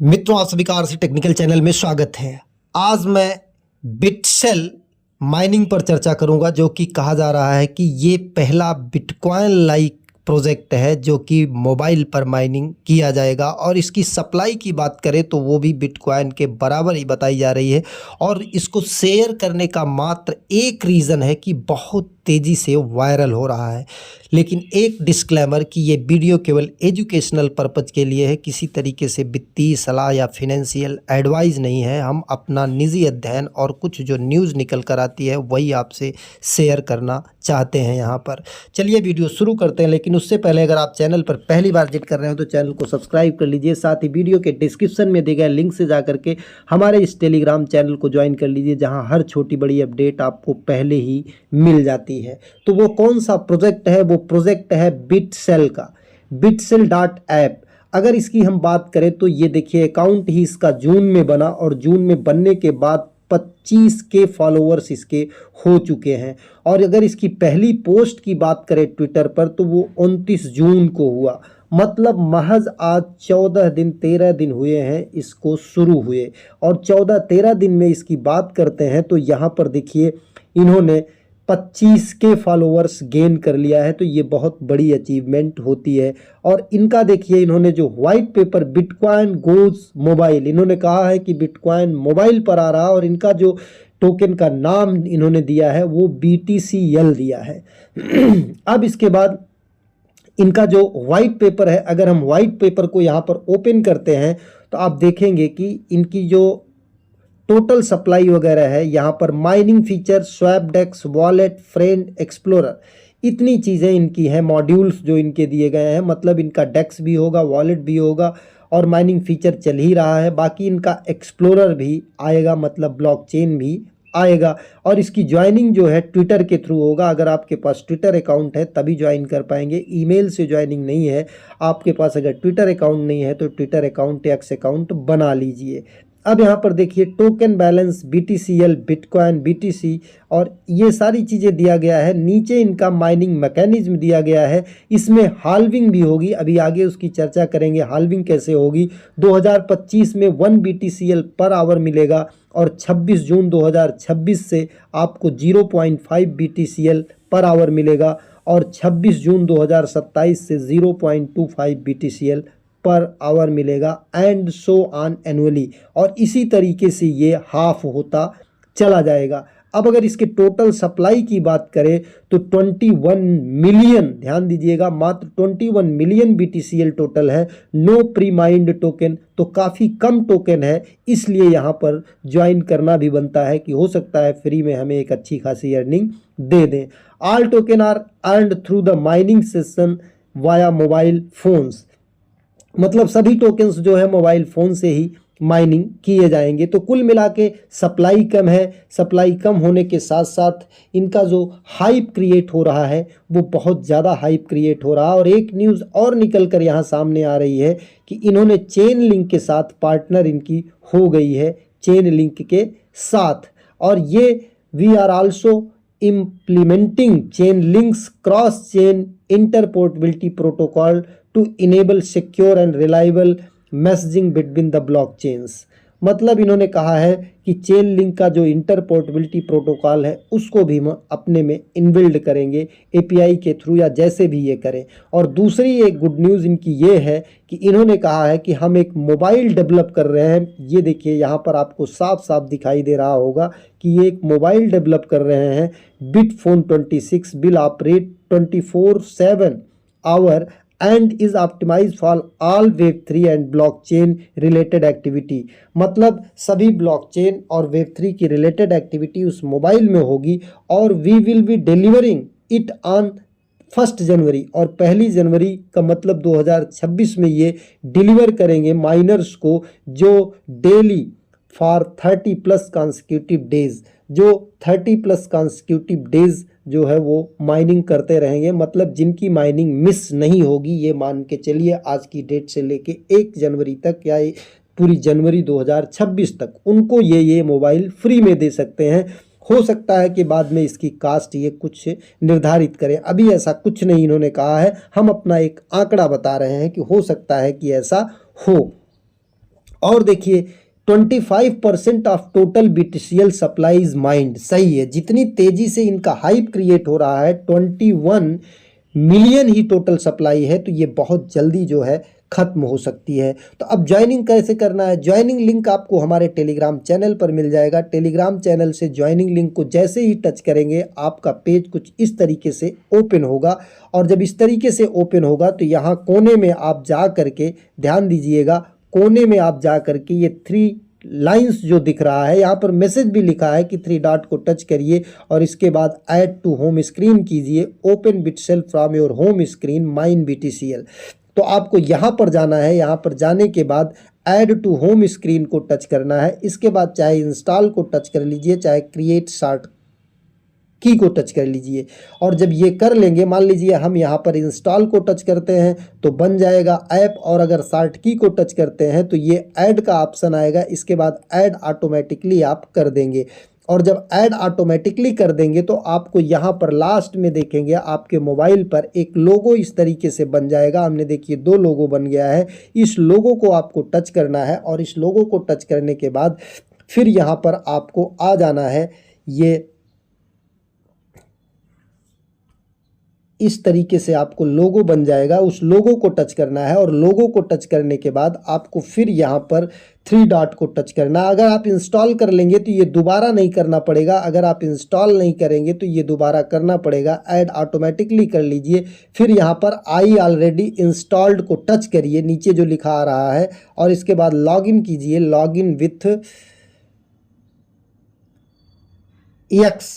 मित्रों, आप सभी का आरसी टेक्निकल चैनल में स्वागत है। आज मैं बिटसेल माइनिंग पर चर्चा करूंगा, जो कि कहा जा रहा है कि ये पहला बिटकॉइन लाइक प्रोजेक्ट है जो कि मोबाइल पर माइनिंग किया जाएगा। और इसकी सप्लाई की बात करें तो वो भी बिटकॉइन के बराबर ही बताई जा रही है। और इसको शेयर करने का मात्र एक रीज़न है कि बहुत तेज़ी से वायरल हो रहा है। लेकिन एक डिस्क्लेमर कि ये वीडियो केवल एजुकेशनल पर्पज़ के लिए है, किसी तरीके से वित्तीय सलाह या फिनेंशियल एडवाइस नहीं है। हम अपना निजी अध्ययन और कुछ जो न्यूज़ निकल कर आती है वही आपसे शेयर करना चाहते हैं यहाँ पर। चलिए वीडियो शुरू करते हैं, लेकिन उससे पहले अगर आप चैनल पर पहली बार विजिट कर रहे हो तो चैनल को सब्सक्राइब कर लीजिए। साथ ही वीडियो के डिस्क्रिप्शन में दिए गए लिंक से जा करके हमारे इस टेलीग्राम चैनल को ज्वाइन कर लीजिए, जहाँ हर छोटी बड़ी अपडेट आपको पहले ही मिल जाती है। तो वो कौन सा प्रोजेक्ट है? वो प्रोजेक्ट है बिटसेल का, bitSell.app। अगर इसकी हम बात करें तो ये देखिए, अकाउंट ही इसका जून में बना और जून में बनने के बाद 25K फॉलोअर्स इसके हो चुके हैं। और अगर इसकी पहली पोस्ट की बात करें ट्विटर पर तो वो 29 जून को हुआ। मतलब महज आज 13 दिन हुए हैं इसको शुरू हुए। और 14-13 दिन में इसकी बात करते हैं तो यहाँ पर देखिए, इन्होंने 25K फॉलोअर्स गेन कर लिया है। तो ये बहुत बड़ी अचीवमेंट होती है। और इनका देखिए, इन्होंने जो white paper bitcoin goes mobile, इन्होंने कहा है कि बिटकॉइन मोबाइल पर आ रहा, और इनका जो टोकन का नाम इन्होंने दिया है वो BTCL दिया है। अब इसके बाद इनका जो व्हाइट पेपर है, अगर हम व्हाइट पेपर को यहाँ पर ओपन करते हैं तो आप देखेंगे कि इनकी जो टोटल सप्लाई वगैरह है, यहाँ पर mining feature, Swapdex, wallet, friend, explorer, इतनी चीज़ें इनकी हैं। मॉड्यूल्स जो इनके दिए गए हैं, मतलब इनका डेक्स भी होगा, वॉलेट भी होगा और माइनिंग फीचर चल ही रहा है। बाकी इनका एक्सप्लोरर भी आएगा, मतलब ब्लॉकचेन भी आएगा। और इसकी ज्वाइनिंग जो है ट्विटर के थ्रू होगा। अगर आपके पास ट्विटर अकाउंट है तभी ज्वाइन कर पाएंगे, ईमेल से ज्वाइनिंग नहीं है। आपके पास अगर ट्विटर अकाउंट नहीं है तो ट्विटर अकाउंट, एक्स अकाउंट बना लीजिए। अब यहाँ पर देखिए, token balance, BTCL, bitcoin, BTC और ये सारी चीज़ें दिया गया है। नीचे इनका माइनिंग मैकेनिज्म दिया गया है। इसमें हाल्विंग भी होगी, अभी आगे उसकी चर्चा करेंगे हाल्विंग कैसे होगी। 2025 में 1 BTCL पर आवर मिलेगा और 26 जून 2026 से आपको 0.5 BTCL पर आवर मिलेगा और 26 जून 2027 से 0.25 BTCL पर आवर मिलेगा, एंड सो ऑन एनुअली। और इसी तरीके से ये हाफ होता चला जाएगा। अब अगर इसके टोटल सप्लाई की बात करें तो 21 मिलियन, ध्यान दीजिएगा, मात्र 21 मिलियन BTCL टोटल है। नो प्री माइंड टोकन, तो काफ़ी कम टोकन है, इसलिए यहाँ पर ज्वाइन करना भी बनता है कि हो सकता है फ्री में हमें एक अच्छी खासी अर्निंग दे दें। All token are earned through the mining session via mobile phones, मतलब सभी टोकन्स जो है मोबाइल फ़ोन से ही माइनिंग किए जाएंगे। तो कुल मिला के सप्लाई कम है। सप्लाई कम होने के साथ साथ इनका जो हाइप क्रिएट हो रहा है वो बहुत ज़्यादा हाइप क्रिएट हो रहा है। और एक न्यूज़ और निकल कर यहाँ सामने आ रही है कि इन्होंने चेन लिंक के साथ पार्टनर इनकी हो गई है, चेन लिंक के साथ। और ये we are also implementing chain links cross chain interoperability protocol to enable secure and reliable messaging between the blockchains। मतलब इन्होंने कहा है कि चेन लिंक का जो इंटरपोर्टेबिलिटी प्रोटोकॉल है उसको भी हम अपने में इनबिल्ड करेंगे API के थ्रू, या जैसे भी ये करें। और दूसरी एक गुड न्यूज़ इनकी ये है कि इन्होंने कहा है कि हम एक मोबाइल डेवलप कर रहे हैं। ये देखिए, यहाँ पर आपको साफ साफ दिखाई दे रहा होगा कि ये एक मोबाइल डेवलप कर रहे हैं। Bitfone 26 will operate 24/7 hour and is optimized for all Web3 and blockchain related activity। मतलब सभी ब्लॉकचेन और Web3 की रिलेटेड एक्टिविटी उस मोबाइल में होगी। और we will be delivering it on 1 जनवरी, और 1 जनवरी का मतलब 2026 में ये डिलीवर करेंगे माइनर्स को, जो डेली फॉर 30+ कॉन्सिक्यूटिव डेज, जो 30+ कॉन्सिक्यूटिव डेज जो है वो माइनिंग करते रहेंगे। मतलब जिनकी माइनिंग मिस नहीं होगी, ये मान के चलिए आज की डेट से लेके 1 जनवरी तक या पूरी जनवरी 2026 तक उनको ये मोबाइल फ्री में दे सकते हैं। हो सकता है कि बाद में इसकी कास्ट ये कुछ निर्धारित करें, अभी ऐसा कुछ नहीं इन्होंने कहा है। हम अपना एक आंकड़ा बता रहे हैं कि हो सकता है कि ऐसा हो। और देखिए 25% of total BTCL supply is mind, सही है, जितनी तेजी से इनका हाइप क्रिएट हो रहा है 21 मिलियन ही टोटल सप्लाई है, तो ये बहुत जल्दी जो है खत्म हो सकती है। तो अब ज्वाइनिंग कैसे करना है, ज्वाइनिंग लिंक आपको हमारे टेलीग्राम चैनल पर मिल जाएगा। टेलीग्राम चैनल से ज्वाइनिंग लिंक को जैसे ही टच करेंगे आपका पेज कुछ इस तरीके से ओपन होगा, और जब इस तरीके से ओपन होगा तो यहाँ कोने में आप जा करके, ध्यान दीजिएगा, कोने में आप जा करके ये 3 लाइंस जो दिख रहा है, यहाँ पर मैसेज भी लिखा है कि 3 डॉट को टच करिए और इसके बाद ऐड टू होम स्क्रीन कीजिए, open Bitsell from your home screen mine BTCL। तो आपको यहाँ पर जाना है, यहाँ पर जाने के बाद ऐड टू होम स्क्रीन को टच करना है। इसके बाद चाहे इंस्टॉल को टच कर लीजिए, चाहे क्रिएट शॉर्ट की को टच कर लीजिए। और जब ये कर लेंगे, मान लीजिए हम यहाँ पर इंस्टॉल को टच करते हैं तो बन जाएगा ऐप, और अगर शॉर्ट की को टच करते हैं तो ये ऐड का ऑप्शन आएगा। इसके बाद ऐड ऑटोमेटिकली आप कर देंगे, और जब ऐड ऑटोमेटिकली कर देंगे तो आपको यहाँ पर लास्ट में देखेंगे आपके मोबाइल पर एक लोगो इस तरीके से बन जाएगा। हमने देखिए 2 लोगो बन गया है। इस लोगो को आपको टच करना है, और इस लोगो को टच करने के बाद फिर यहाँ पर आपको आ जाना है, ये इस तरीके से आपको लोगो बन जाएगा। उस लोगो को टच करना है, और लोगो को टच करने के बाद आपको फिर यहाँ पर 3 डॉट को टच करना है। अगर आप इंस्टॉल कर लेंगे तो ये दोबारा नहीं करना पड़ेगा, अगर आप इंस्टॉल नहीं करेंगे तो ये दोबारा करना पड़ेगा। ऐड ऑटोमेटिकली कर लीजिए, फिर यहाँ पर आई ऑलरेडी इंस्टॉल्ड को टच करिए, नीचे जो लिखा आ रहा है, और इसके बाद लॉगिन कीजिए, लॉगिन विथ एक्स।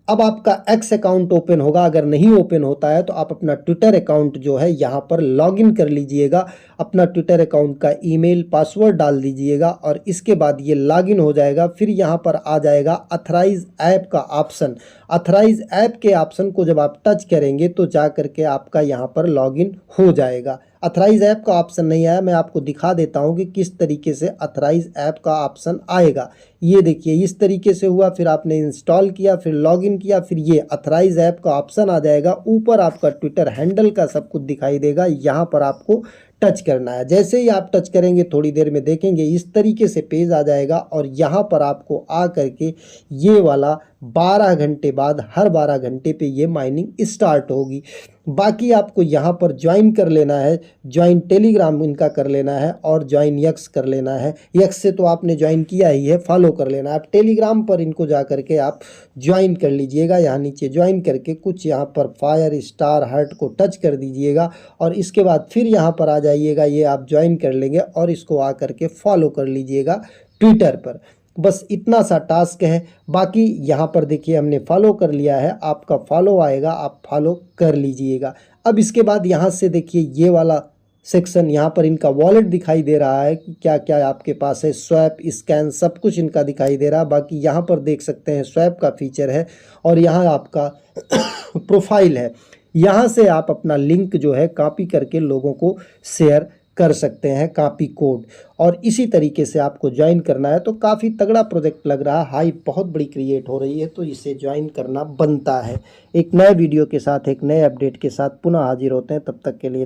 अब आपका एक्स अकाउंट ओपन होगा। अगर नहीं ओपन होता है तो आप अपना ट्विटर अकाउंट जो है यहाँ पर लॉगिन कर लीजिएगा, अपना ट्विटर अकाउंट का ईमेल पासवर्ड डाल दीजिएगा, और इसके बाद ये लॉगिन हो जाएगा। फिर यहाँ पर आ जाएगा अथराइज ऐप का ऑप्शन। अथराइज ऐप के ऑप्शन को जब आप टच करेंगे तो जा करके आपका यहाँ पर लॉगिन हो जाएगा। अथराइज ऐप का ऑप्शन नहीं आया, मैं आपको दिखा देता हूँ कि किस तरीके से अथराइज ऐप का ऑप्शन आएगा। ये देखिए इस तरीके से हुआ, फिर आपने इंस्टॉल किया, फिर लॉगिन किया, फिर ये अथराइज ऐप का ऑप्शन आ जाएगा। ऊपर आपका ट्विटर हैंडल का सब कुछ दिखाई देगा, यहाँ पर आपको टच करना है। जैसे ही आप टच करेंगे थोड़ी देर में देखेंगे इस तरीके से पेज आ जाएगा, और यहाँ पर आपको आ करके ये वाला 12 घंटे बाद हर 12 घंटे पे ये माइनिंग स्टार्ट होगी। बाकी आपको यहाँ पर ज्वाइन कर लेना है, ज्वाइन टेलीग्राम इनका कर लेना है, और ज्वाइन यक्स कर लेना है। यक्स से तो आपने ज्वाइन किया ही है, फॉलो कर लेना है। आप टेलीग्राम पर इनको जा करके आप ज्वाइन कर लीजिएगा। यहाँ नीचे ज्वाइन करके कुछ यहाँ पर फायर स्टार हार्ट को टच कर दीजिएगा, और इसके बाद फिर यहाँ पर आ जाइएगा, ये आप ज्वाइन कर लेंगे और इसको आ करके फॉलो कर लीजिएगा ट्विटर पर। बस इतना सा टास्क है। बाकी यहाँ पर देखिए हमने फॉलो कर लिया है, आपका फॉलो आएगा, आप फॉलो कर लीजिएगा। अब इसके बाद यहाँ से देखिए ये वाला सेक्शन, यहाँ पर इनका वॉलेट दिखाई दे रहा है कि क्या क्या आपके पास है, स्वैप स्कैन सब कुछ इनका दिखाई दे रहा है। बाकी यहाँ पर देख सकते हैं स्वैप का फीचर है, और यहाँ आपका प्रोफाइल है। यहाँ से आप अपना लिंक जो है कॉपी करके लोगों को शेयर कर सकते हैं, कॉपी कोड। और इसी तरीके से आपको ज्वाइन करना है। तो काफ़ी तगड़ा प्रोजेक्ट लग रहा है, हाइप बहुत बड़ी क्रिएट हो रही है, तो इसे ज्वाइन करना बनता है। एक नए वीडियो के साथ, एक नए अपडेट के साथ पुनः हाजिर होते हैं, तब तक के लिए